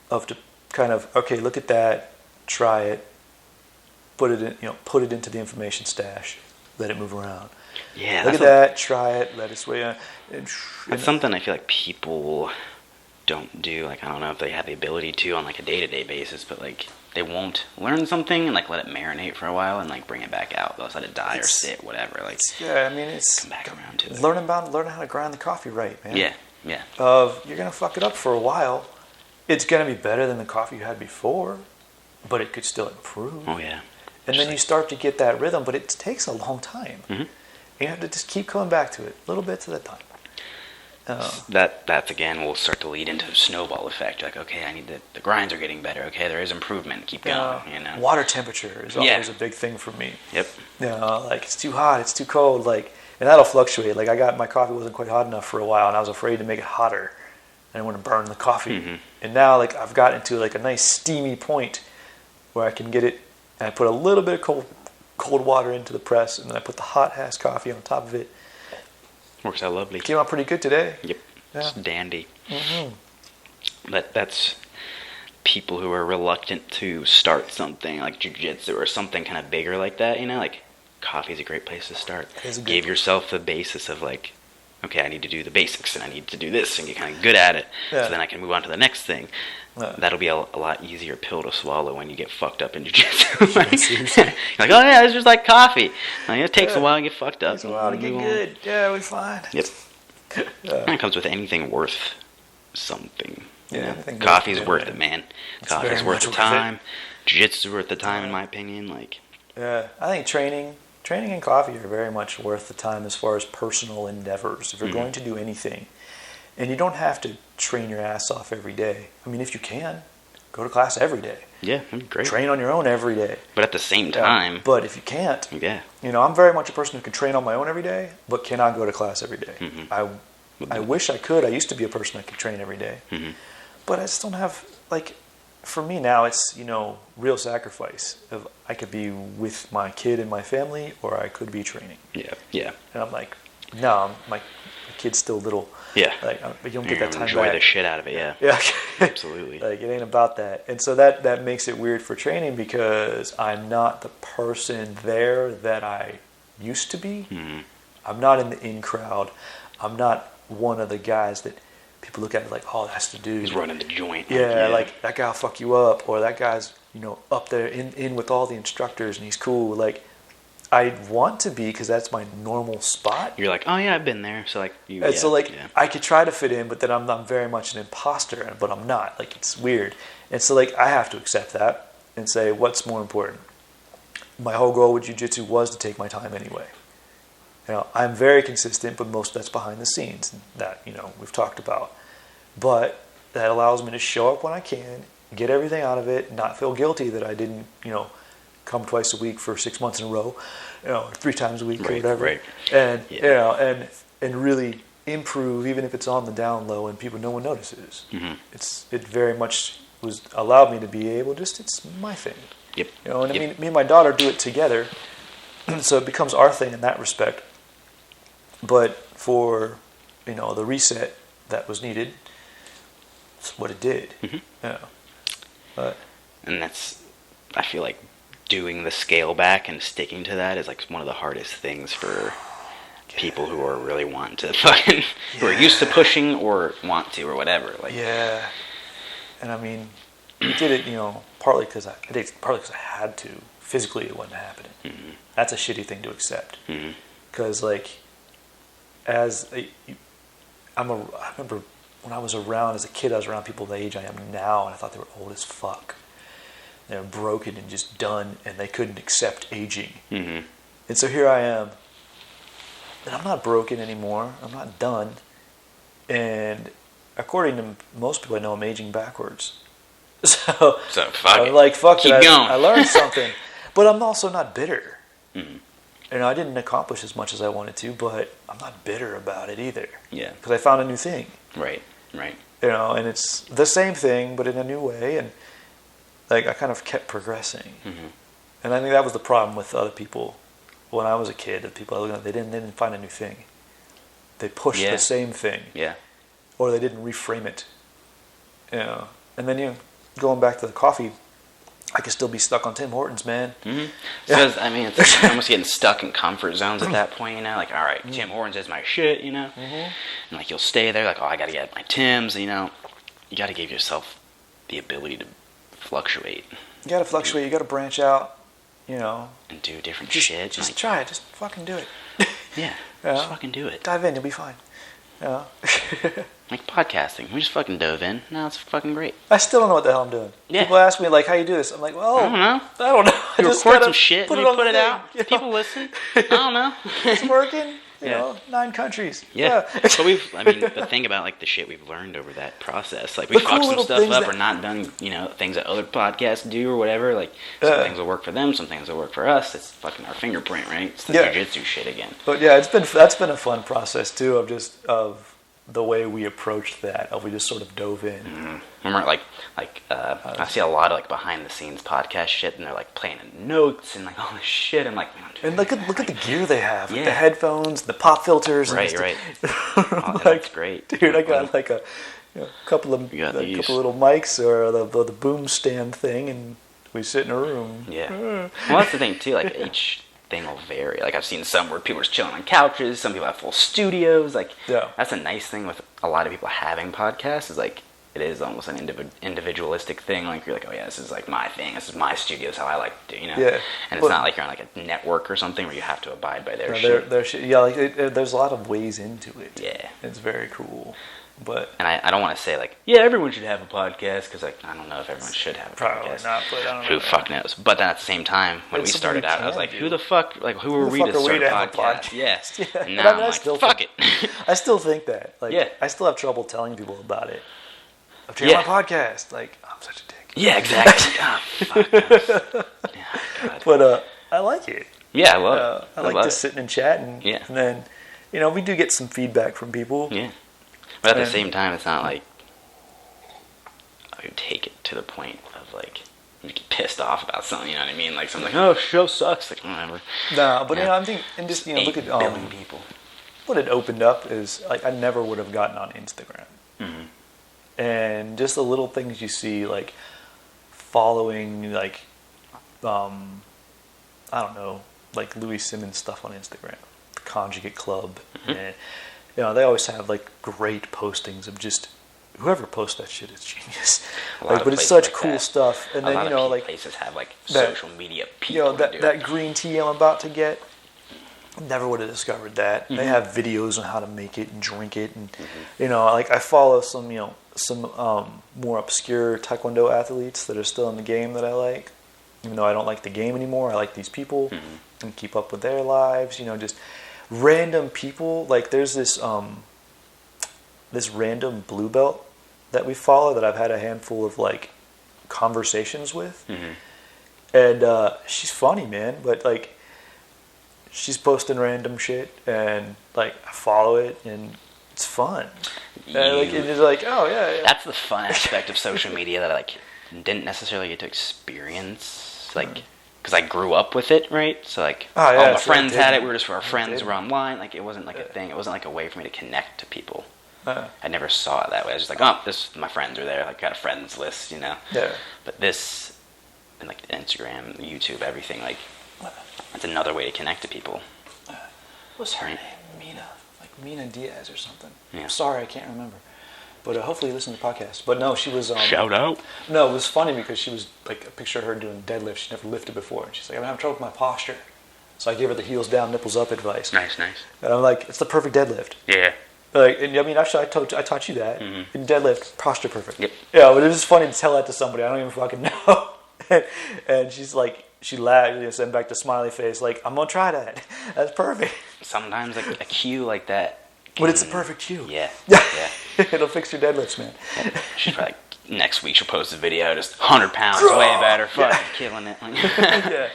of to kind of, okay, look at that, try it, put it into the information stash, let it move around. Yeah, look at that, try it, let it sway on. That's something I feel like people don't do. Like, I don't know if they have the ability to on like a day-to-day basis, but like they won't learn something and like let it marinate for a while and like bring it back out. They'll just let it die or sit, whatever. Like, yeah, I mean, it's come back around to it. Learning how to grind the coffee right, man. Yeah. You're gonna fuck it up for a while. It's gonna be better than the coffee you had before, but it could still improve. Oh yeah. And then you start to get that rhythm, but it takes a long time. You have to just keep coming back to it, little bits at a time. That again will start to lead into a snowball effect. Like, okay, I need the grinds are getting better. Okay, there is improvement. Keep going. You know, water temperature is always a big thing for me. Yep. Like it's too hot, it's too cold. Like, and that'll fluctuate. Like my coffee wasn't quite hot enough for a while, and I was afraid to make it hotter. I didn't want to burn the coffee. And now, like I've gotten to like a nice steamy point where I can get it, and I put a little bit of cold water into the press, and then I put the hot ass coffee on top of it. Works out lovely. Came out pretty good today. Yep. Yeah. It's dandy. That's people who are reluctant to start something like jiu-jitsu or something kind of bigger like that, you know, like coffee's a great place to start. Give yourself the basis of like, okay, I need to do the basics and I need to do this and get kind of good at it. So then I can move on to the next thing. That'll be a lot easier pill to swallow when you get fucked up in jiu-jitsu. Like, you're like, oh yeah, it's just like coffee. Like, it takes a while to get fucked up. It takes a while to get good. Yeah, we're fine. Yep. And it comes with anything worth something. Yeah, coffee's worth it, man. Coffee's worth the time. Jiu-jitsu's worth the time, in my opinion. Like, yeah, I think training and coffee are very much worth the time as far as personal endeavors. If you're going to do anything, and you don't have to train your ass off every day. I mean, if you can, go to class every day. Yeah, that'd be great. Train on your own every day. But at the same time... but if you can't... Yeah. I'm very much a person who can train on my own every day, but cannot go to class every day. I wish I could. I used to be a person that could train every day. But I just don't have... Like, for me now, it's, real sacrifice. I could be with my kid and my family, or I could be training. Yeah. And I'm like, no, my kid's still little. Yeah. Like, you don't get that time enjoy back. the shit out of it, yeah. Yeah. Absolutely. Like, it ain't about that. And so that makes it weird for training because I'm not the person there that I used to be. I'm not in the in crowd. I'm not one of the guys that people look at like, oh, that's the dude. He's running the joint. Yeah, like that guy'll fuck you up, or that guy's, up there in with all the instructors and he's cool. Like, I want to be because that's my normal spot. You're like, oh yeah, I've been there. So like, I could try to fit in, but then I'm very much an imposter, but I'm not. Like, it's weird, and so like I have to accept that and say, what's more important? My whole goal with jiu-jitsu was to take my time anyway. I'm very consistent, but most of that's behind the scenes that we've talked about. But that allows me to show up when I can, get everything out of it, not feel guilty that I didn't come twice a week for 6 months in a row, 3 times a week or whatever, and and really improve even if it's on the down low and no one notices. It very much allowed me to be able it's my thing. Yep. And I mean, me and my daughter do it together, So it becomes our thing in that respect. But for, the reset that was needed, it's what it did. But, and I feel like doing the scale back and sticking to that is like one of the hardest things for people who are really wanting to fucking, who are used to pushing or want to or whatever. Like, yeah. And I mean, I did it, partly because I had to. Physically, it wasn't happening. That's a shitty thing to accept. Because, I remember when I was around, as a kid, I was around people the age I am now, and I thought they were old as fuck. They were broken and just done, and they couldn't accept aging. And so here I am, and I'm not broken anymore. I'm not done. And according to most people I know, I'm aging backwards. So fuck I'm it. like, fuck Keep it. going. I learned something. But I'm also not bitter. I didn't accomplish as much as I wanted to, but I'm not bitter about it either. Yeah. Because I found a new thing. Right. And it's the same thing, but in a new way. And I kind of kept progressing. And I think that was the problem with other people. When I was a kid, the people I was looking at, they didn't find a new thing. They pushed the same thing. Yeah. Or they didn't reframe it. And then, going back to the coffee, I could still be stuck on Tim Hortons, man. Because, I mean, it's almost getting stuck in comfort zones at that point, Like, all right, Tim Hortons is my shit, And, you'll stay there, like, oh, I got to get my Tims, You got to give yourself the ability to fluctuate. You got to fluctuate. You got to branch out, And do different shit. Just try it. Just fucking do it. Just fucking do it. Dive in. You'll be fine. Like podcasting. We just fucking dove in. Now it's fucking great. I still don't know what the hell I'm doing. Yeah. People ask me, how you do this? I'm like, well, I don't know. I You just record some shit and you put it thing, out. People listen. I don't know. It's working. 9 countries. Yeah. But the thing about, the shit we've learned over that process, we fucked some stuff up or not done, things that other podcasts do or whatever. Some things will work for them, some things will work for us. It's fucking our fingerprint, right? It's the jiu-jitsu shit again. But yeah, that's been a fun process too of the way we approached that. We just sort of dove in. Remember, I see a lot of behind the scenes podcast shit, and they're playing in notes and all this shit. I'm like, man, dude, and look at the gear they have, the headphones, the pop filters. Right. That's great, dude. I got a couple of little mics or the boom stand thing, and we sit in a room. Yeah. Well, that's the thing too. Each thing will vary. I've seen some where people are just chilling on couches. Some people have full studios. That's a nice thing with a lot of people having podcasts. Is it is almost an individualistic thing. You're oh yeah, this is my thing. This is my studio. This is how I like to do. Yeah. And it's not like you're on a network or something where you have to abide by their shit. Their shit. Yeah, there's a lot of ways into it. Yeah. It's very cool. But I don't want to say everyone should have a podcast because I don't know if everyone should have a probably podcast. Not, but I don't know. Who fuck knows? But then at the same time, when we started out, I was who the fuck, who are we to start a podcast? Yes. Yeah. And now I'm fuck it. I still think that. I still have trouble telling people about it. I'm trying my podcast. I'm such a dick. Yeah, exactly. Fuck. Yeah, but I like it. Yeah, I love it. I like just sitting and chatting. Yeah. And then, we do get some feedback from people. Yeah. But at the same time, it's not I take it to the point of you get pissed off about something. You know what I mean? Something oh, show sucks. Whatever. Nah, but I'm thinking, and just look at billion people. What it opened up is I never would have gotten on Instagram, and just the little things you see, following I don't know, Louis Simmons stuff on Instagram, the Conjugate Club, and. They always have great postings of just whoever posts that shit is genius. But it's such cool stuff. And then places have social media people. That green tea I'm about to get. Never would have discovered that. They have videos on how to make it and drink it, and I follow some more obscure Taekwondo athletes that are still in the game that I like. Even though I don't like the game anymore, I like these people and keep up with their lives. Just. Random people, there's this random blue belt that we follow that I've had a handful of conversations with, and she's funny, man. But she's posting random shit, and I follow it, and it's fun. And, it's oh yeah. That's the fun aspect of social media that I didn't necessarily get to experience because I grew up with it, right? So like, all my friends had it. We were just our friends were online. Like, it wasn't like a thing. It wasn't like a way for me to connect to people. I never saw it that way. I was just like, oh, my friends are there. Like, got a friends list, you know. Yeah. But this, and like Instagram, YouTube, everything, like, it's another way to connect to people. What's her name? Mina Diaz or something. Yeah. I'm sorry, I can't remember. But hopefully you listen to the podcast. But no, she was... Shout out. No, it was funny because she was, like, a picture of her doing deadlifts. She never lifted before. And she's like, I'm having trouble with my posture. So I gave her the heels down, nipples up advice. Nice. And I'm like, it's the perfect deadlift. Yeah. Like, and I mean, actually, I taught you that. Mm-hmm. In deadlift, posture perfect. Yep. Yeah, but it was just funny to tell that to somebody. I don't even fucking know. And she's like, she laughed, sent back the smiley face, like, I'm going to try that. That's perfect. Sometimes, like, a cue like that. But it's a perfect cue. Yeah. It'll fix your deadlifts, man. She's probably, next week she'll post a video, just 100 pounds, way better, fucking killing it. Yeah.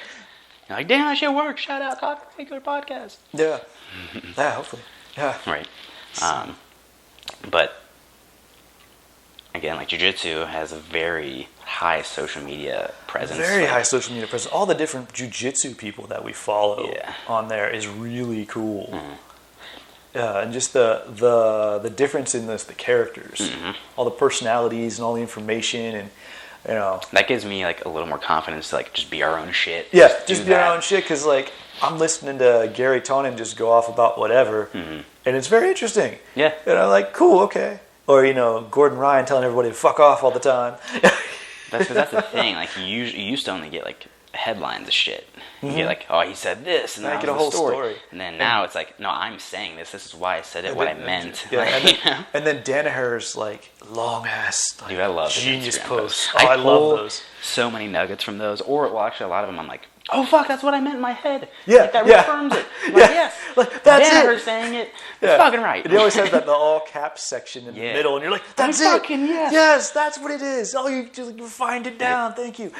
You're like, damn, that shit works. Shout out, regular podcast. Yeah. Yeah, hopefully. Yeah. Right. But, again, like, jiu-jitsu has a very high social media presence. Very high social media presence. All the different jiu-jitsu people that we follow on there is really cool. Mm-hmm. And just the difference in the characters, all the personalities and all the information, and you know, that gives me like a little more confidence to like just be our own shit. Yeah, just be our own shit, because like I'm listening to Gary Tonin just go off about whatever, and it's very interesting. Yeah, and I'm like, cool, okay. Or you know, Gordon Ryan telling everybody to fuck off all the time. That's the thing. Like you used to only get like headlines of shit. You get like, oh, he said this, and then get a whole story. And then now it's like, no, I'm saying this. This is why I said it. What I meant. Yeah, like, and then Danaher's like long ass, like, dude, I love genius posts. I love those. So many nuggets from those. Or well, actually, a lot of them I'm like, oh fuck, that's what I meant in my head. Yeah, like, that reaffirms it. I'm like, yes, like, that's Danaher's saying it. It's fucking right. And he always has that the all caps section in the middle, and you're like, that's it. Fucking yes. Yes, that's what it is. Oh, you just refined it down. Thank you.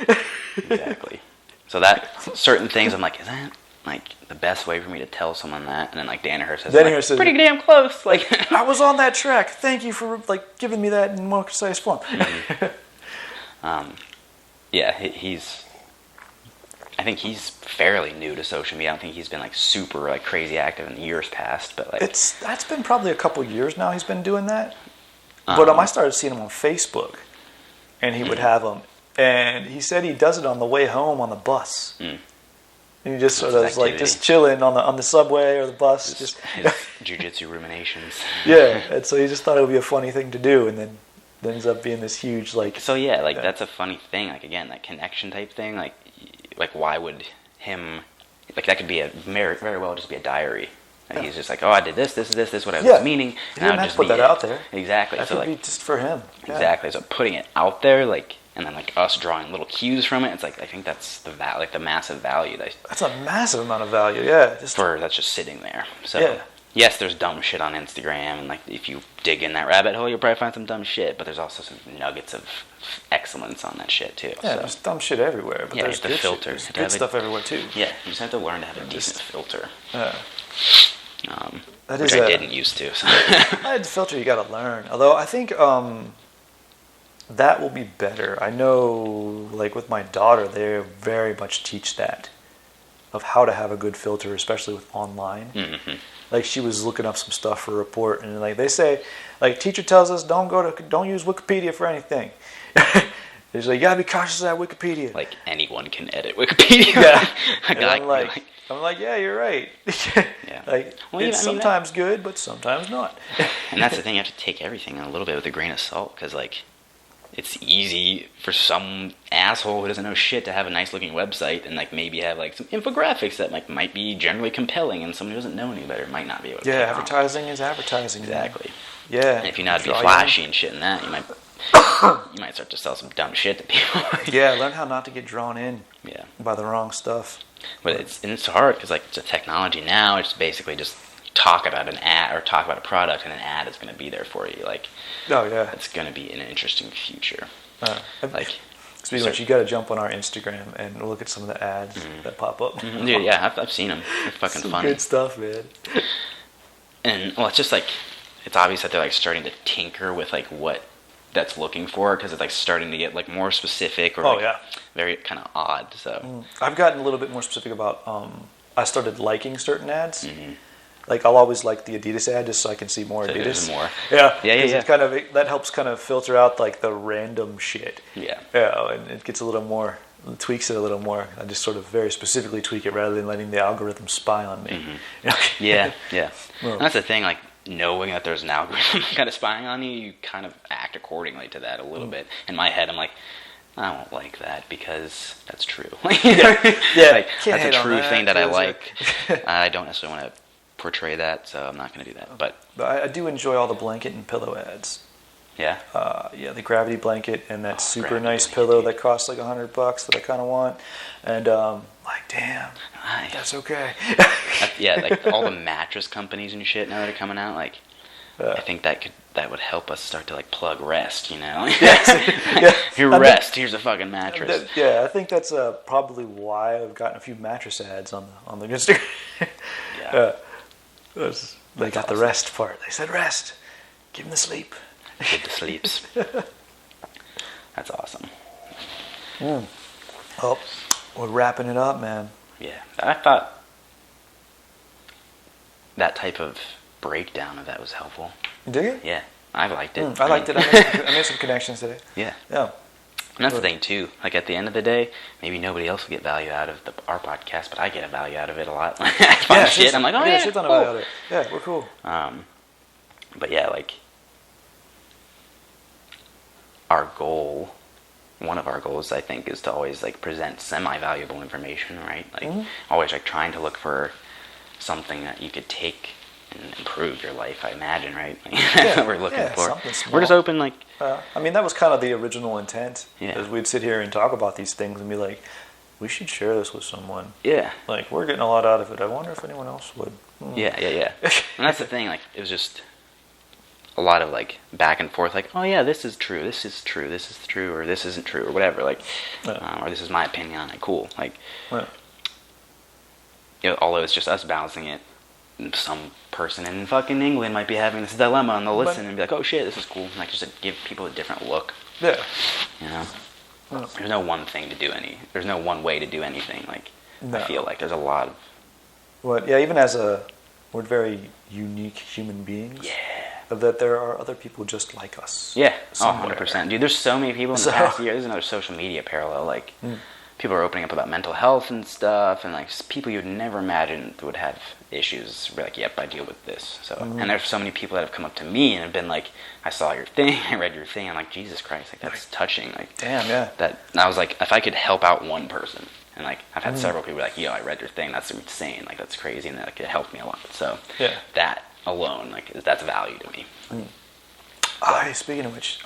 Exactly. So that certain things I'm like, is that like the best way for me to tell someone that? And then like Danaher says, says pretty damn close. Like I was on that track. Thank you for like giving me that in more concise form. Yeah, he's. I think he's fairly new to social media. I don't think he's been like super like crazy active in years past, but like that's been probably a couple years now. He's been doing that. But I started seeing him on Facebook, and he would have them. And he said he does it on the way home on the bus. And he just sort of like just chilling on the subway or the bus. His jiu-jitsu ruminations. Yeah, and so he just thought it would be a funny thing to do, and then it ends up being this huge like. So yeah, like that's a funny thing. Like again, that connection type thing. Like why would him? Like that could be very well just be a diary. And he's just like, oh, I did this, what I was meaning. He didn't have to put that out there. Exactly. That could be just for him. Exactly. So putting it out there, like. And then like us drawing little cues from it, it's like I think that's the the massive value. That's a massive amount of value, yeah. That's just sitting there. So yes, there's dumb shit on Instagram, and like if you dig in that rabbit hole, you'll probably find some dumb shit. But there's also some nuggets of excellence on that shit too. Yeah, there's dumb shit everywhere. But there's good filter. There's good stuff everywhere too. Yeah, you just have to learn to have a decent filter. That which is I didn't used to. So. I had the filter you got to learn. Although I think. That will be better. I know, like with my daughter, they very much teach that of how to have a good filter, especially with online. Mm-hmm. Like she was looking up some stuff for a report, and like they say, like teacher tells us, don't use Wikipedia for anything. It's like you gotta be cautious of that Wikipedia. Like anyone can edit Wikipedia. Yeah. I'm like, yeah, you're right. Yeah. Like it's sometimes good, but sometimes not. And that's the thing. You have to take everything a little bit with a grain of salt, because like. It's easy for some asshole who doesn't know shit to have a nice looking website and like maybe have like some infographics that like might be generally compelling, and someone who doesn't know any better might not be able to. Yeah, advertising is advertising. Exactly. Man. Yeah. And if you know how to be flashy and shit in that, you might start to sell some dumb shit to people. Yeah, learn how not to get drawn in. Yeah. By the wrong stuff. But it's hard because like it's a technology now. It's basically just talk about an ad or talk about a product, and an ad is going to be there for you. Like, oh yeah, it's going to be an interesting future. Like, speaking of which, you got to jump on our Instagram and look at some of the ads that pop up. Mm-hmm. Dude, yeah, I've seen them. They're fucking some funny. Good stuff, man. And well, it's just like it's obvious that they're like starting to tinker with like what that's looking for, because it's like starting to get like more specific or very kind of odd. So I've gotten a little bit more specific about. I started liking certain ads. Mm-hmm. Like I'll always like the Adidas ad just so I can see more so Adidas. More. Yeah. It kind of that helps kind of filter out like the random shit. Yeah. Yeah, and it gets a little more. Tweaks it a little more. I just sort of very specifically tweak it rather than letting the algorithm spy on me. Mm-hmm. Yeah. Well, and that's the thing, like knowing that there's an algorithm kind of spying on you, you kind of act accordingly to that a little bit. In my head, I'm like, I won't like that because that's true. Like, that's a true thing that I like. I don't necessarily want to portray that, so I'm not going to do that. But I do enjoy all the blanket and pillow ads. Yeah. The gravity blanket and that super nice blanket, pillow that costs like $100 that I kind of want, and like damn, that's okay. Like all the mattress companies and shit now that are coming out, like I think that would help us start to like plug rest, you know? Here's a fucking mattress. I think that's probably why I've gotten a few mattress ads on the Instagram. They got the rest part. They said rest, give him the sleep. Get the sleeps. That's awesome. Oh, we're wrapping it up, man. Yeah, I thought that type of breakdown of that was helpful. Do you? Yeah, I liked it. I liked it. I made some connections today. Yeah. Yeah. And that's the thing, too. Like, at the end of the day, maybe nobody else will get value out of our podcast, but I get a value out of it a lot. I find shit, I'm like, oh, yeah, shit ton of value out of it. Yeah, we're cool. But yeah, like, one of our goals, I think, is to always, like, present semi-valuable information, right? Like, always, like, trying to look for something that you could take and improve your life, I imagine, right? Like, that's what we're looking for. We're just open, like... I mean, that was kind of the original intent. Yeah. Is we'd sit here and talk about these things and be like, we should share this with someone. Yeah. Like, we're getting a lot out of it. I wonder if anyone else would. Yeah. And that's the thing, like, it was just a lot of, like, back and forth, like, oh, yeah, this is true, this is true, this is true, or this isn't true, or whatever, like, or this is my opinion on it, cool. Like, although it's just us balancing it, some person in fucking England might be having this dilemma, and they'll listen and be like, oh, shit, this is cool. And, like, just to give people a different look. Yeah. You know? There's no one thing to do there's no one way to do anything. Like, I feel like there's a lot of... even as we're very unique human beings. Yeah. That there are other people just like us. Yeah. Somewhere. 100%. Dude, there's so many people in the past year. There's another social media parallel. Like, people are opening up about mental health and stuff, and, like, people you'd never imagine would have issues. We're like, yep, I deal with this. So, and there's so many people that have come up to me and have been like, I saw your thing, I read your thing. I'm like, Jesus Christ, like, that's touching. Like, damn, yeah. That, and I was like, if I could help out one person, and, like, I've had several people like, yo, I read your thing, that's insane, like, that's crazy, and that, like, it helped me a lot. So, that alone, like, that's value to me. Speaking of which,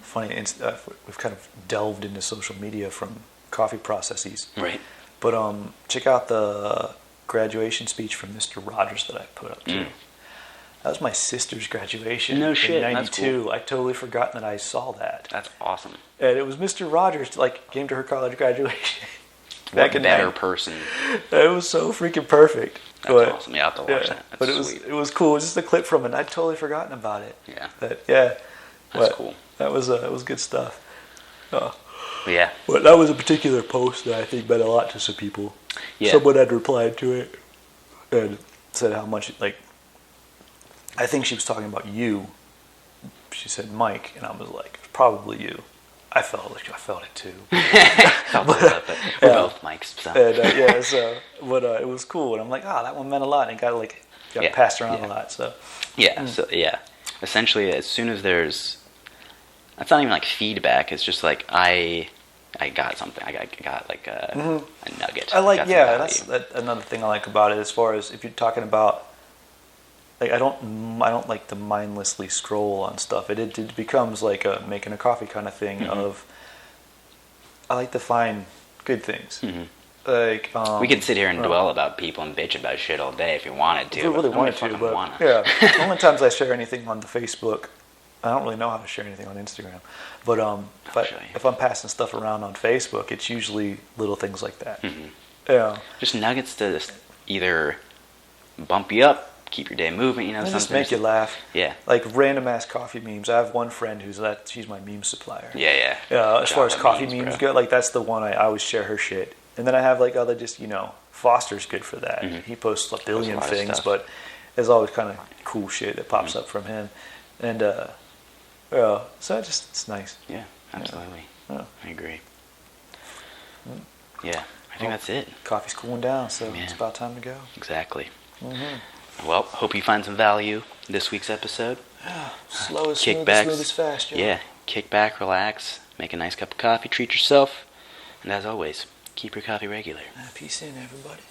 funny, we've kind of delved into social media from coffee processes. Right. But check out the graduation speech from Mr. Rogers that I put up too. That was my sister's graduation. No shit, in '92. that's cool. I totally forgot that I saw that. That's awesome. And it was Mr. Rogers, like, came to her college graduation. What better person? It was so freaking perfect. That's awesome. Yeah, I have to watch that. That's but it was cool. It was just a clip from it. I'd totally forgotten about it. Yeah. That's cool. That was it was good stuff. Yeah. But that was a particular post that I think meant a lot to some people. Yeah. Someone had replied to it and said how much, like, I think she was talking about you. She said Mike, and I was like, probably you. I felt it too. We're both Mikes. So. And, it was cool, and I'm like, that one meant a lot, and it got passed around a lot. So essentially, as soon as there's, it's not even like feedback. It's just like I got something. I got like a nugget. That's another thing I like about it. As far as if you're talking about, like, I don't like to mindlessly scroll on stuff. It becomes like a making a coffee kind of thing. Of I like to find good things. Like we could sit here and dwell about people and bitch about shit all day if you wanted to. If we really wanted to, but the only times I share anything on the Facebook, I don't really know how to share anything on Instagram. But if I'm passing stuff around on Facebook, it's usually little things like that. Just nuggets to just either bump you up, keep your day moving. You know, and just make you laugh. Yeah. Like random ass coffee memes. I have one friend she's my meme supplier. Yeah. As far as coffee memes go, like that's the one I always share her shit. And then I have like other just Foster's good for that. Mm-hmm. He posts a billion things, but there's always kind of cool shit that pops up from him. And so it's nice. Yeah, absolutely. Yeah. I agree. Yeah, I think that's it. Coffee's cooling down, so it's about time to go. Exactly. Mm-hmm. Well, hope you find some value this week's episode. Yeah, slow as smooth as fast. Yeah, kick back, relax, make a nice cup of coffee, treat yourself, and as always, keep your coffee regular. Peace in, everybody.